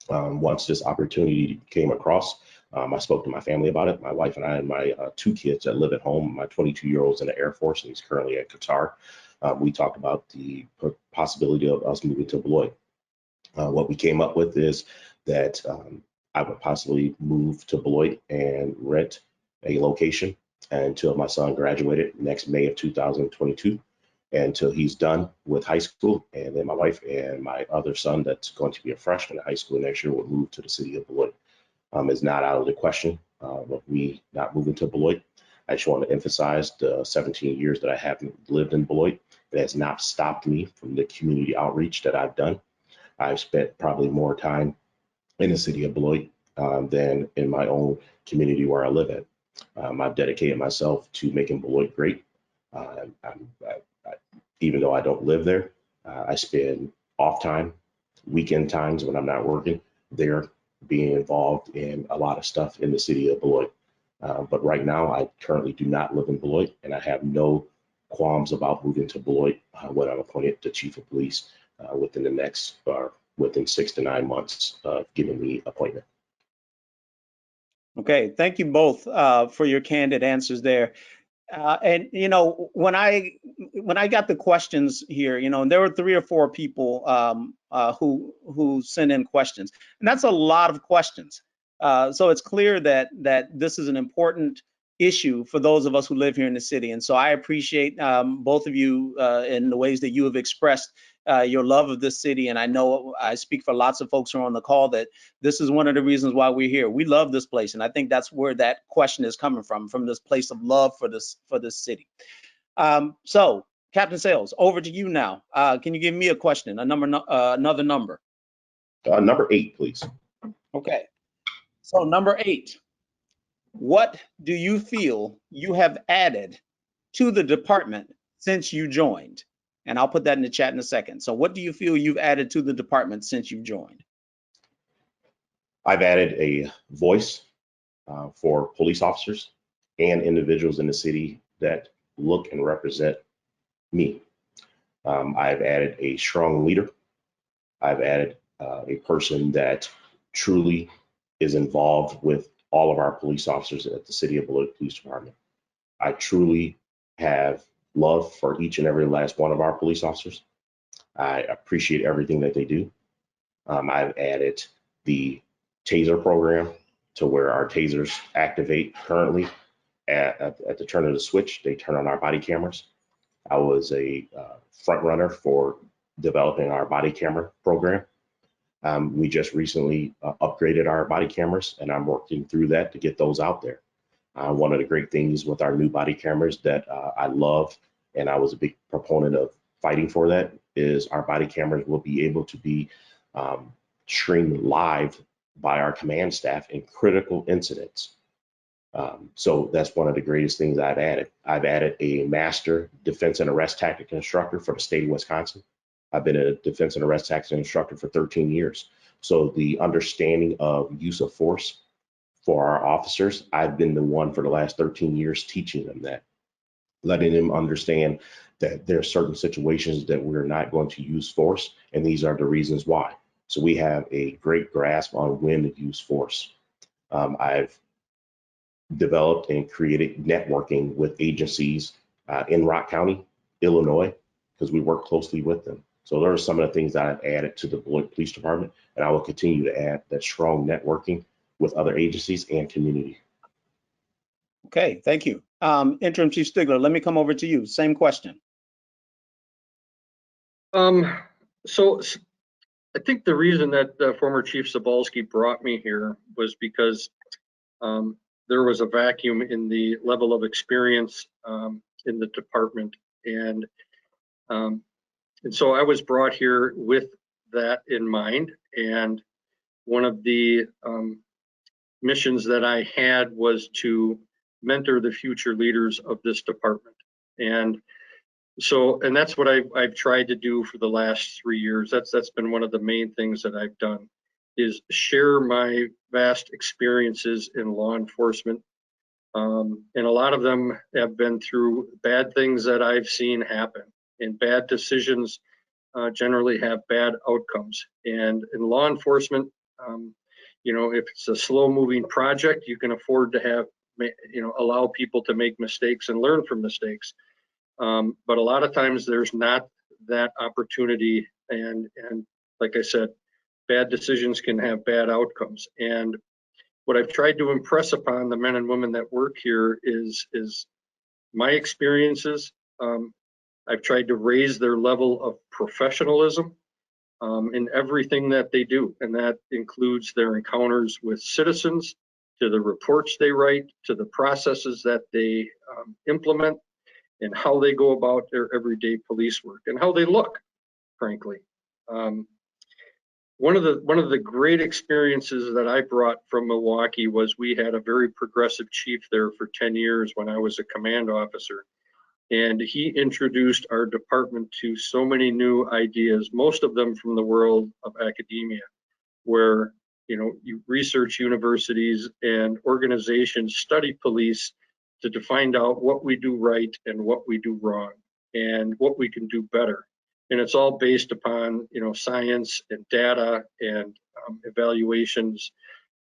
Once this opportunity came across, I spoke to my family about it. My wife and I and my 2 kids that live at home. My 22-year-old's in the Air Force and he's currently at Qatar. We talked about the possibility of us moving to Beloit. What we came up with is that I would possibly move to Beloit and rent a location until my son graduated next May of 2022, until he's done with high school. And then my wife and my other son that's going to be a freshman in high school next year will move to the city of Beloit. It's not out of the question of me not moving to Beloit. I just want to emphasize the 17 years that I haven't lived in Beloit. It has not stopped me from the community outreach that I've done. I've spent probably more time in the city of Beloit than in my own community where I live at. I've dedicated myself to making Beloit great. Even though I don't live there, I spend off time, weekend times when I'm not working there, being involved in a lot of stuff in the city of Beloit. But right now, I currently do not live in Beloit, and I have no qualms about moving to Beloit when I'm appointed to Chief of Police within the next, or within 6 to 9 months of giving me appointment. Okay, thank you both for your candid answers there. And you know, when I got the questions here, you know, and there were 3 or 4 people who sent in questions, and that's a lot of questions. So it's clear that this is an important issue for those of us who live here in the city. And so I appreciate both of you in the ways that you have expressed your love of this city. And I know I speak for lots of folks who are on the call that this is one of the reasons why we're here. We love this place. And I think that's where that question is coming from this place of love for this city. So Captain Sayles, over to you now. Can you give me a question, another number? Number 8, please. Okay. So number 8, what do you feel you have added to the department since you joined? And I'll put that in the chat in a second. So what do you feel you've added to the department since you've joined? I've added a voice for police officers and individuals in the city that look and represent me. I've added a strong leader. I've added a person that truly is involved with all of our police officers at the City of Beloit Police Department. I truly have love for each and every last one of our police officers. I appreciate everything that they do. I've added the taser program to where our tasers activate currently at the turn of the switch. They turn on our body cameras. I was a front runner for developing our body camera program. We just recently upgraded our body cameras, and I'm working through that to get those out there. One of the great things with our new body cameras that I love, and I was a big proponent of fighting for that, is our body cameras will be able to be streamed live by our command staff in critical incidents. So that's one of the greatest things I've added. I've added a master defense and arrest tactic instructor for the state of Wisconsin. I've been a defense and arrest tactic instructor for 13 years. So the understanding of use of force for our officers, I've been the one for the last 13 years teaching them that, letting them understand that there are certain situations that we're not going to use force, and these are the reasons why. So we have a great grasp on when to use force. I've developed and created networking with agencies in Rock County, Illinois, because we work closely with them. So there are some of the things that I've added to the Beloit Police Department, and I will continue to add that strong networking with other agencies and community. Okay, thank you. Interim Chief Stigler, let me come over to you. Same question. So I think the reason that former Chief Sobolski brought me here was because there was a vacuum in the level of experience in the department, and so I was brought here with that in mind. And one of the missions that I had was to mentor the future leaders of this department. And that's what I've tried to do for the last 3 years. That's been one of the main things that I've done, is share my vast experiences in law enforcement. And a lot of them have been through bad things that I've seen happen, and bad decisions generally have bad outcomes. And in law enforcement, if it's a slow-moving project, you can afford to have, allow people to make mistakes and learn from mistakes. But a lot of times there's not that opportunity, and like I said, bad decisions can have bad outcomes. And what I've tried to impress upon the men and women that work here is my experiences. I've tried to raise their level of professionalism in everything that they do, and that includes their encounters with citizens, to the reports they write, to the processes that they implement, and how they go about their everyday police work, and how they look, frankly. One of the great experiences that I brought from Milwaukee was we had a very progressive chief there for 10 years when I was a command officer. And he introduced our department to so many new ideas, most of them from the world of academia, where you research universities and organizations study police to find out what we do right and what we do wrong and what we can do better. And it's all based upon science and data and evaluations.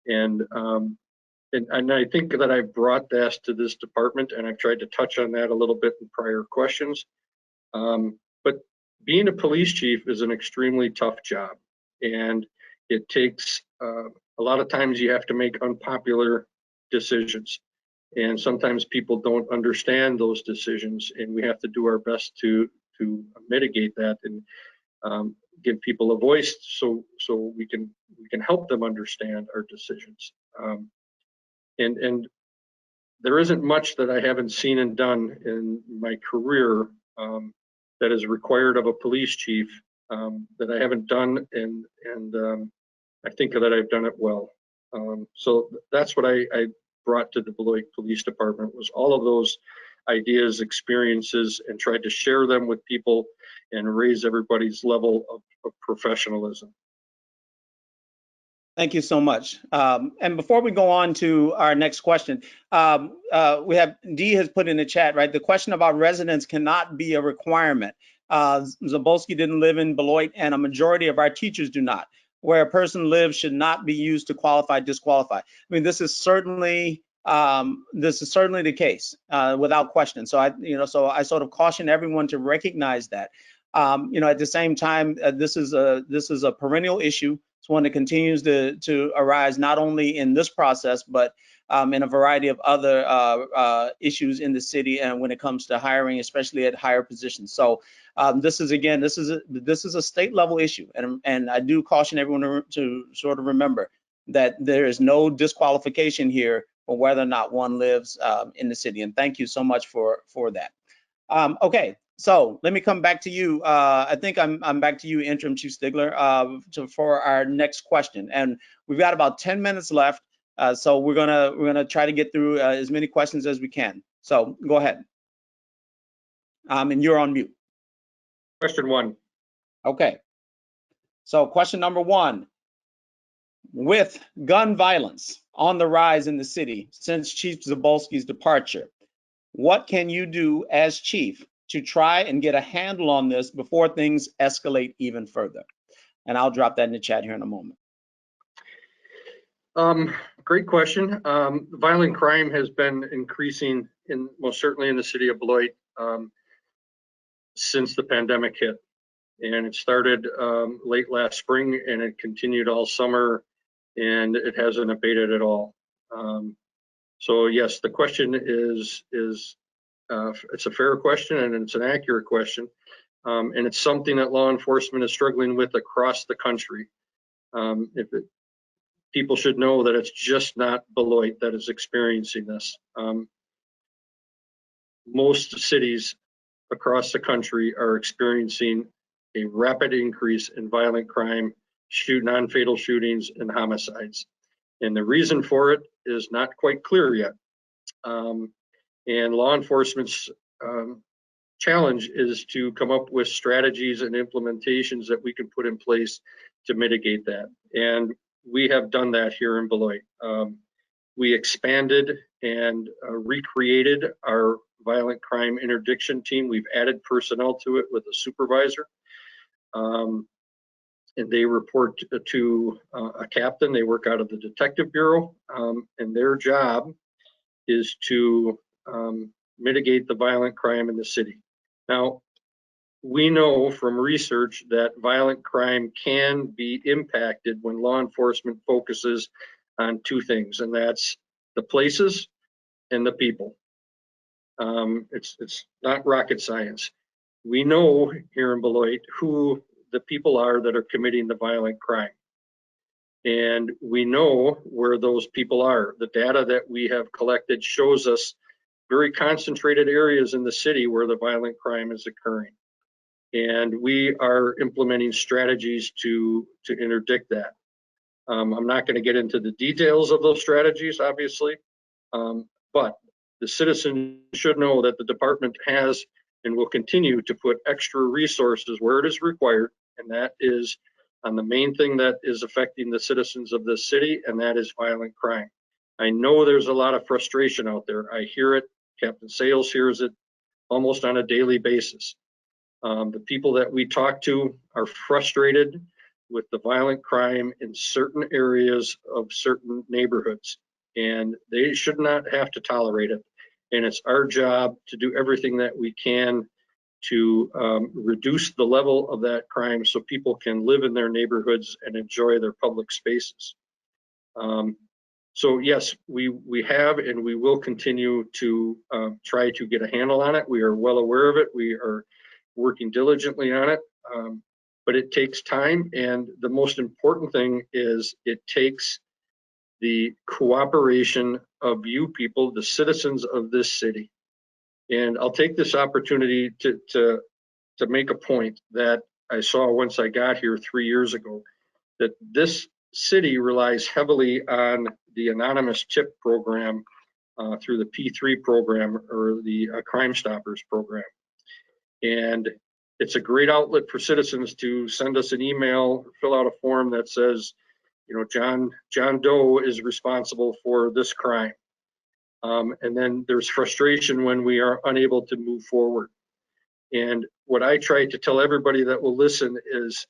And I think that I've brought that to this department, and I've tried to touch on that a little bit in prior questions. But being a police chief is an extremely tough job, and it takes a lot of times you have to make unpopular decisions, and sometimes people don't understand those decisions, and we have to do our best to mitigate that and give people a voice so we can help them understand our decisions. And there isn't much that I haven't seen and done in my career that is required of a police chief that I haven't done, and I think that I've done it well. So that's what I brought to the Beloit Police Department, was all of those ideas, experiences, and tried to share them with people and raise everybody's level of professionalism. Thank you so much. And before we go on to our next question, we have Dee has put in the chat, right? The question about residence cannot be a requirement. Sobolski didn't live in Beloit, and a majority of our teachers do not. Where a person lives should not be used to qualify, disqualify. I mean, this is certainly the case, without question. So I sort of caution everyone to recognize that. At the same time, this is a perennial issue. It's one that continues to arise not only in this process, but in a variety of other issues in the city, and when it comes to hiring, especially at higher positions. So this is a state level issue, and I do caution everyone to sort of remember that there is no disqualification here for whether or not one lives in the city. And thank you so much for that. Okay. So let me come back to you. I think I'm back to you, Interim Chief Stigler, for our next question. And we've got about 10 minutes left. So we're gonna try to get through as many questions as we can. So go ahead. And you're on mute. Question 1. Okay. So question number 1. With gun violence on the rise in the city since Chief Zabolski's departure, what can you do as chief to try and get a handle on this before things escalate even further? And I'll drop that in the chat here in a moment. Great question. Violent crime has been increasing most certainly in the city of Beloit since the pandemic hit. And it started late last spring and it continued all summer, and it hasn't abated at all. So yes, the question is it's a fair question and it's an accurate question. And it's something that law enforcement is struggling with across the country. People should know that it's just not Beloit that is experiencing this. Most cities across the country are experiencing a rapid increase in violent crime, non-fatal shootings, and homicides. And the reason for it is not quite clear yet. And law enforcement's challenge is to come up with strategies and implementations that we can put in place to mitigate that. And we have done that here in Beloit. We expanded and recreated our violent crime interdiction team. We've added personnel to it with a supervisor. And they report to a captain. They work out of the Detective Bureau, and their job is to mitigate the violent crime in the city. Now, we know from research that violent crime can be impacted when law enforcement focuses on 2 things, and that's the places and the people. It's not rocket science. We know here in Beloit who the people are that are committing the violent crime. And we know where those people are. The data that we have collected shows us very concentrated areas in the city where the violent crime is occurring. And we are implementing strategies to interdict that. I'm not going to get into the details of those strategies, obviously, but the citizen should know that the department has and will continue to put extra resources where it is required, and that is on the main thing that is affecting the citizens of this city, and that is violent crime. I know there's a lot of frustration out there. I hear it. Captain Sayles hears it almost on a daily basis. The people that we talk to are frustrated with the violent crime in certain areas of certain neighborhoods, and they should not have to tolerate it. And it's our job to do everything that we can to reduce the level of that crime so people can live in their neighborhoods and enjoy their public spaces. So yes, we have and we will continue to try to get a handle on it. We are well aware of it. We are working diligently on it, but it takes time. And the most important thing is it takes the cooperation of you people, the citizens of this city. And I'll take this opportunity to make a point that I saw once I got here 3 years ago, that this city relies heavily on the anonymous tip program through the P3 program or the Crime Stoppers program. And it's a great outlet for citizens to send us an email, fill out a form that says, you know, John Doe is responsible for this crime. And then there's frustration when we are unable to move forward. And what I try to tell everybody that will listen is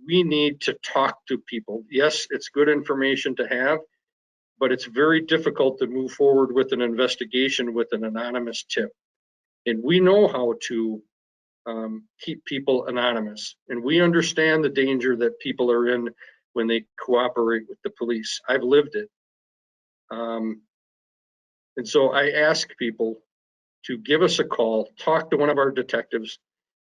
we need to talk to people. Yes, it's good information to have, but it's very difficult to move forward with an investigation with an anonymous tip. And we know how to keep people anonymous. And we understand the danger that people are in when they cooperate with the police. I've lived it. And so I ask people to give us a call, talk to one of our detectives.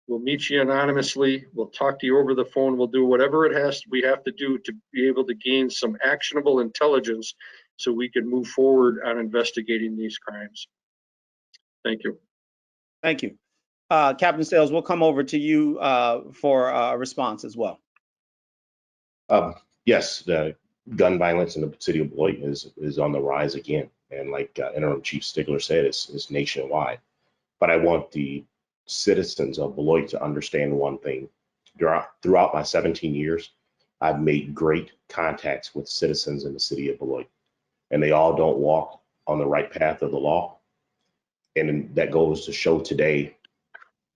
We'll meet you anonymously. We'll talk to you over the phone. We'll do whatever we have to do to be able to gain some actionable intelligence so we can move forward on investigating these crimes. Thank you. Thank you. Captain Sayles, we'll come over to you for a response as well. Yes, gun violence in the city of Beloit is on the rise again. And like Interim Chief Stigler said, it's nationwide. But I want the citizens of Beloit to understand one thing. Throughout my 17 years, I've made great contacts with citizens in the city of Beloit, and they all don't walk on the right path of the law. And that goes to show today,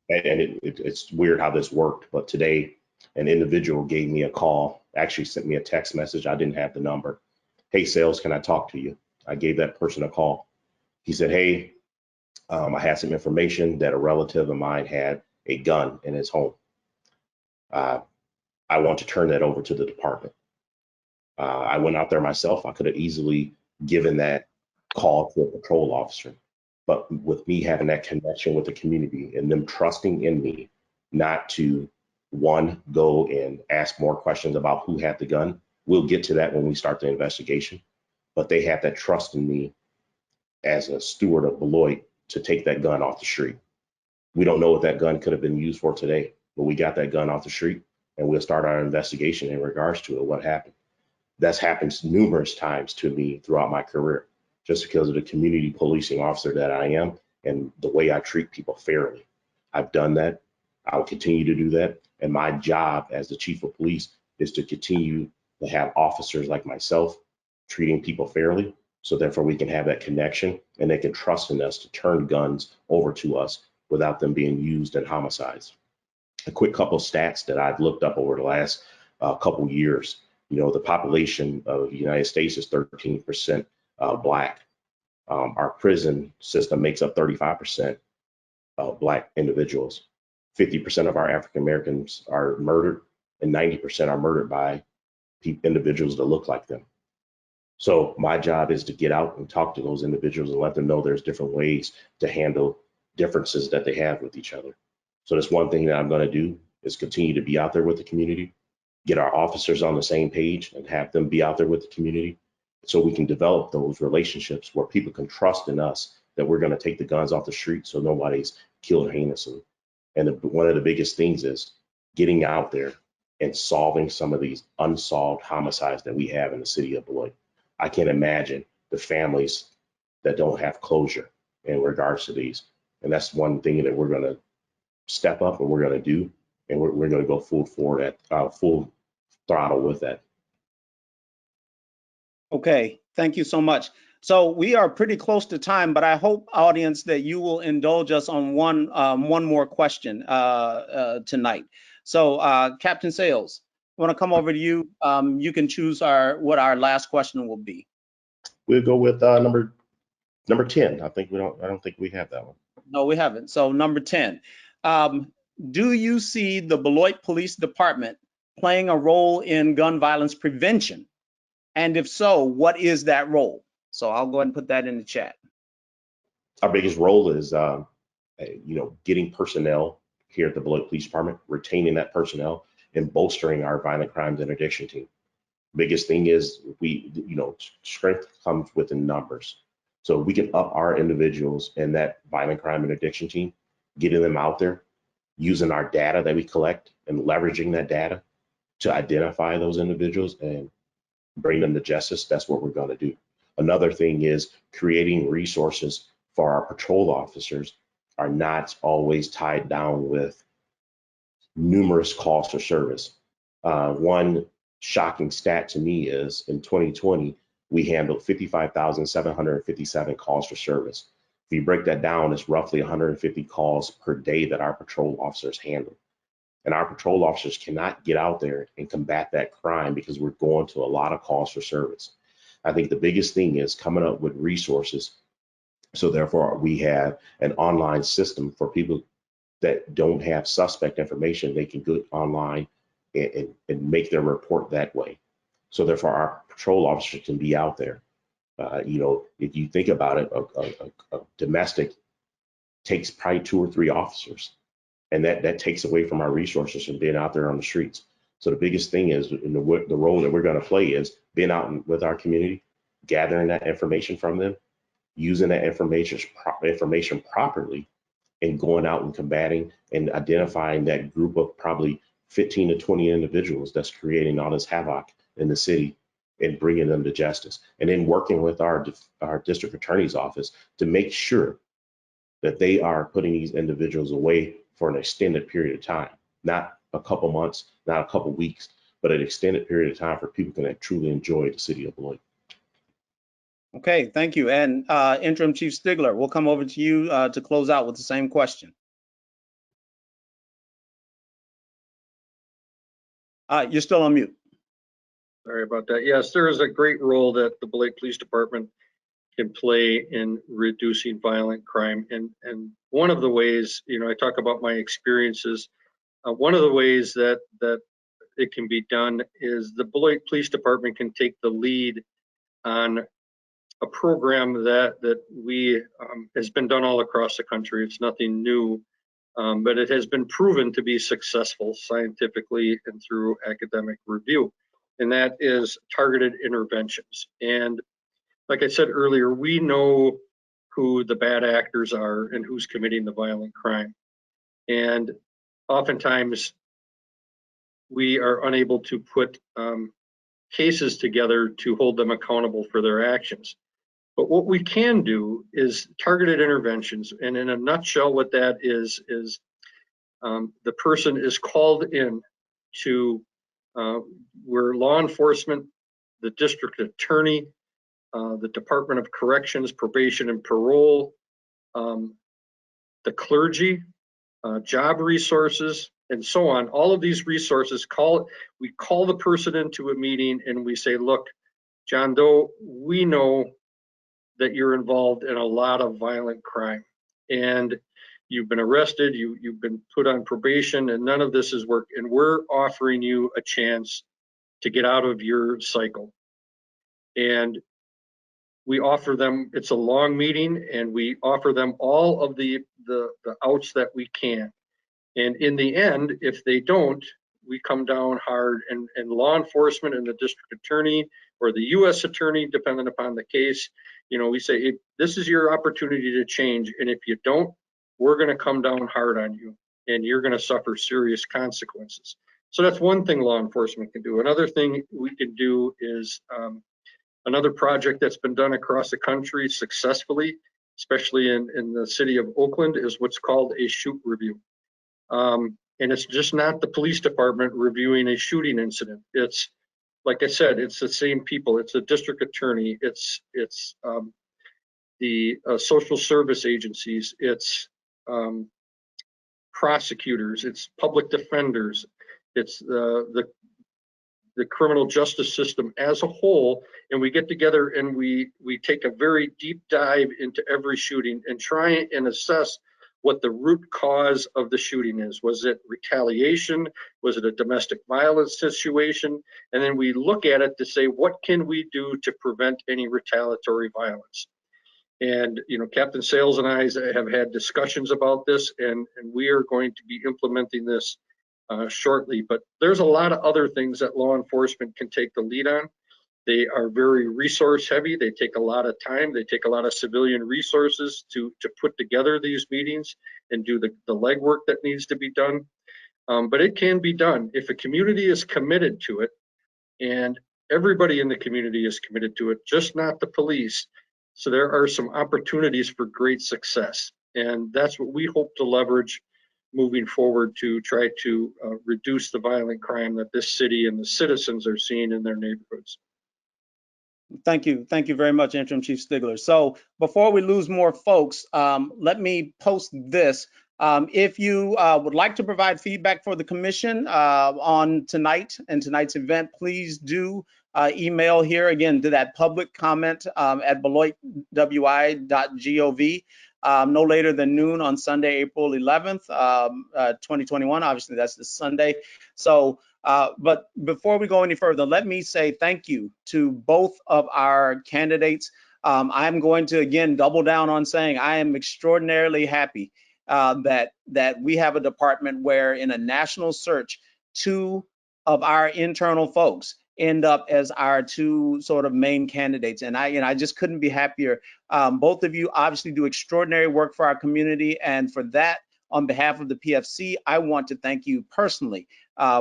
and it's weird how this worked, but today an individual gave me a call, actually sent me a text message. I didn't have the number. Hey, Sayles, can I talk to you? I gave that person a call. He said, hey, I had some information that a relative of mine had a gun in his home. I want to turn that over to the department. I went out there myself. I could have easily given that call to a patrol officer. But with me having that connection with the community and them trusting in me not to, one, go and ask more questions about who had the gun. We'll get to that when we start the investigation. But they had that trust in me as a steward of Beloit to take that gun off the street. We don't know what that gun could have been used for today, but we got that gun off the street and we'll start our investigation in regards to it, what happened. That's happened numerous times to me throughout my career, just because of the community policing officer that I am and the way I treat people fairly. I've done that. I'll continue to do that. And my job as the chief of police is to continue to have officers like myself treating people fairly. So therefore we can have that connection and they can trust in us to turn guns over to us without them being used in homicides. A quick couple of stats that I've looked up over the last couple years. You know, the population of the United States is 13% Black. Our prison system makes up 35% of Black individuals. 50% of our African Americans are murdered, and 90% are murdered by individuals that look like them. So my job is to get out and talk to those individuals and let them know there's different ways to handle differences that they have with each other. So that's one thing that I'm going to do is continue to be out there with the community, get our officers on the same page and have them be out there with the community so we can develop those relationships where people can trust in us that we're going to take the guns off the street so nobody's killed heinously. And one of the biggest things is getting out there and solving some of these unsolved homicides that we have in the city of Beloit. I can't imagine the families that don't have closure in regards to these. And that's one thing that we're going to step up and we're going to do. And we're going to go full throttle with that. Okay, thank you so much. So we are pretty close to time, but I hope, audience, that you will indulge us on one more question tonight. So Captain Sayles, I want to come over to you. You can choose what our last question will be. We'll go with number 10. I don't think we have that one. No, we haven't. So number 10. Do you see the Beloit Police Department playing a role in gun violence prevention? And if so, what is that role? So I'll go ahead and put that in the chat. Our biggest role is, getting personnel here at the Beloit Police Department, retaining that personnel, and bolstering our violent crimes interdiction team. Biggest thing is strength comes within numbers. So we can up our individuals in that violent crime interdiction team, getting them out there, using our data that we collect and leveraging that data to identify those individuals and bring them to justice. That's what we're going to do. Another thing is creating resources for our patrol officers are not always tied down with numerous calls for service. One shocking stat to me is in 2020, we handled 55,757 calls for service. If you break that down, it's roughly 150 calls per day that our patrol officers handle. And our patrol officers cannot get out there and combat that crime because we're going to a lot of calls for service. I think the biggest thing is coming up with resources. So therefore, we have an online system for people that don't have suspect information. They can go online and make their report that way. So therefore, our patrol officers can be out there. If you think about it, a domestic takes probably 2 or 3 officers. And that takes away from our resources from being out there on the streets. So the biggest thing is in the role that we're going to play is being out with our community, gathering that information from them, using that information properly, and going out and combating and identifying that group of probably 15 to 20 individuals that's creating all this havoc in the city and bringing them to justice, and then working with our district attorney's office to make sure that they are putting these individuals away for an extended period of time, not a couple months, not a couple weeks, but an extended period of time for people can truly enjoy the city of Beloit. Okay, thank you. And Interim Chief Stigler, we'll come over to you to close out with the same question. You're still on mute. Sorry about that. Yes, there is a great role that the Beloit Police Department can play in reducing violent crime. And one of the ways, you know, I talk about my experiences. One of the ways that it can be done is the Beloit Police Department can take the lead on a program that we has been done all across the country. It's nothing new, but it has been proven to be successful scientifically and through academic review, and that is targeted interventions. And like I said earlier, we know who the bad actors are and who's committing the violent crime, and oftentimes we are unable to put cases together to hold them accountable for their actions. But what we can do is targeted interventions. And in a nutshell, what that is the person is called in to where law enforcement, the district attorney, the Department of Corrections, Probation and Parole, the clergy, job resources, and so on. All of these resources we call the person into a meeting and we say, look, John Doe, we know that you're involved in a lot of violent crime and you've been arrested, you've been put on probation, and none of this has worked. And we're offering you a chance to get out of your cycle. And we offer them, it's a long meeting, and we offer them all of the outs that we can. And in the end, if they don't, we come down hard, and law enforcement and the district attorney or the U.S. attorney, depending upon the case, you know, we say, hey, this is your opportunity to change. And if you don't, we're going to come down hard on you and you're going to suffer serious consequences. So that's one thing law enforcement can do. Another thing we can do is another project that's been done across the country successfully, especially in the city of Oakland, is what's called a shoot review. And it's just not the police department reviewing a shooting incident. It's, like I said, it's the same people. It's the district attorney. It's the social service agencies. It's prosecutors. It's public defenders. It's the criminal justice system as a whole. And we get together and we take a very deep dive into every shooting and try and assess what the root cause of the shooting is. Was it retaliation? Was it a domestic violence situation? And then we look at it to say, what can we do to prevent any retaliatory violence? And, you know, Captain Sayles and I have had discussions about this, and we are going to be implementing this shortly. But there's a lot of other things that law enforcement can take the lead on. They are very resource heavy. They take a lot of time. They take a lot of civilian resources to put together these meetings and do the legwork that needs to be done. But it can be done if a community is committed to it, and everybody in the community is committed to it, just not the police. So there are some opportunities for great success. And that's what we hope to leverage moving forward to try to reduce the violent crime that this city and the citizens are seeing in their neighborhoods. Thank you. Thank you very much, Interim Chief Stigler. So before we lose more folks, let me post this. If you would like to provide feedback for the commission on tonight and tonight's event, please do email here again to that public comment at beloitwi.gov. No later than noon on Sunday, April 11th, 2021. Obviously, that's this Sunday. So, but before we go any further, let me say thank you to both of our candidates. I'm going to, again, double down on saying I am extraordinarily happy that we have a department where in a national search, 2 of our internal folks end up as our 2 sort of main candidates. And I just couldn't be happier. Both of you obviously do extraordinary work for our community. And for that, on behalf of the PFC, I want to thank you personally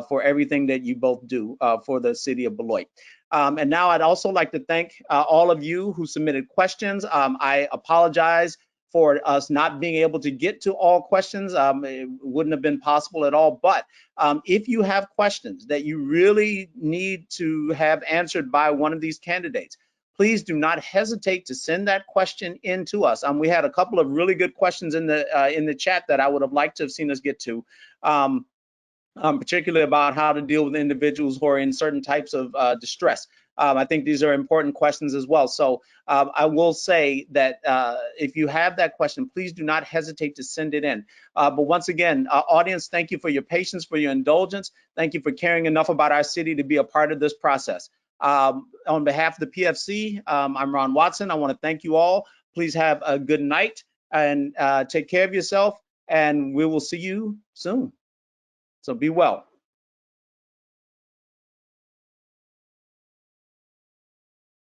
for everything that you both do for the city of Beloit. And now I'd also like to thank all of you who submitted questions. I apologize for us not being able to get to all questions. It wouldn't have been possible at all. But if you have questions that you really need to have answered by one of these candidates, please do not hesitate to send that question in to us. We had a couple of really good questions in the chat that I would have liked to have seen us get to. Particularly about how to deal with individuals who are in certain types of distress. I think these are important questions as well. So I will say that if you have that question, please do not hesitate to send it in. But once again, audience, thank you for your patience, for your indulgence. Thank you for caring enough about our city to be a part of this process. On behalf of the PFC, I'm Ron Watson. I want to thank you all. Please have a good night and take care of yourself, and we will see you soon. So be well.